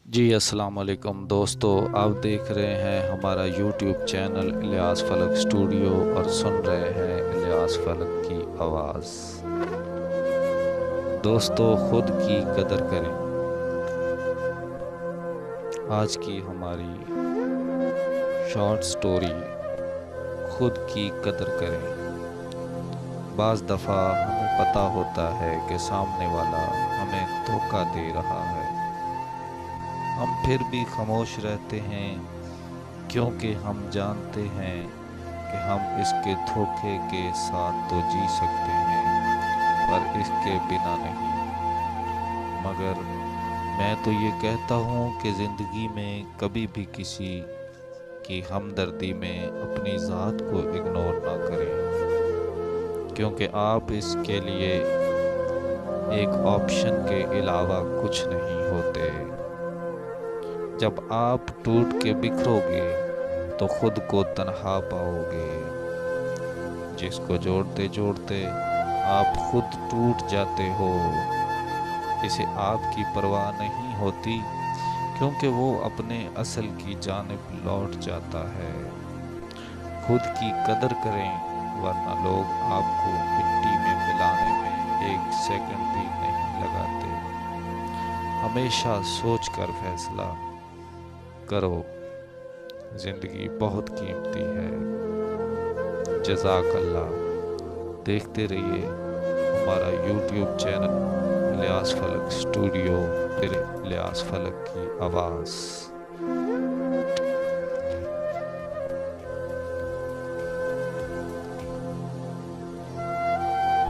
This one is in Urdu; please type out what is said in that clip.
جی السلام علیکم دوستو، آپ دیکھ رہے ہیں ہمارا یوٹیوب چینل الیاس فلک اسٹوڈیو اور سن رہے ہیں الیاس فلک کی آواز۔ دوستو، خود کی قدر کریں۔ آج کی ہماری شارٹ سٹوری خود کی قدر کریں۔ بعض دفعہ ہمیں پتہ ہوتا ہے کہ سامنے والا ہمیں دھوکہ دے رہا ہے، ہم پھر بھی خاموش رہتے ہیں کیونکہ ہم جانتے ہیں کہ ہم اس کے دھوکے کے ساتھ تو جی سکتے ہیں پر اس کے بنا نہیں۔ مگر میں تو یہ کہتا ہوں کہ زندگی میں کبھی بھی کسی کی ہمدردی میں اپنی ذات کو اگنور نہ کریں، کیونکہ آپ اس کے لیے ایک آپشن کے علاوہ کچھ نہیں ہوتے۔ جب آپ ٹوٹ کے بکھرو گے تو خود کو تنہا پاؤ گے، جس کو جوڑتے جوڑتے آپ خود ٹوٹ جاتے ہو، اسے آپ کی پرواہ نہیں ہوتی کیونکہ وہ اپنے اصل کی جانب لوٹ جاتا ہے۔ خود کی قدر کریں ورنہ لوگ آپ کو مٹی میں ملانے میں ایک سیکنڈ بھی نہیں لگاتے۔ ہمیشہ سوچ کر فیصلہ کرو، زندگی بہت قیمتی ہے۔ جزاک اللہ۔ دیکھتے رہیے ہمارا یوٹیوب چینل الیاس فلک اسٹوڈیو، پھر الیاس فلک کی آواز۔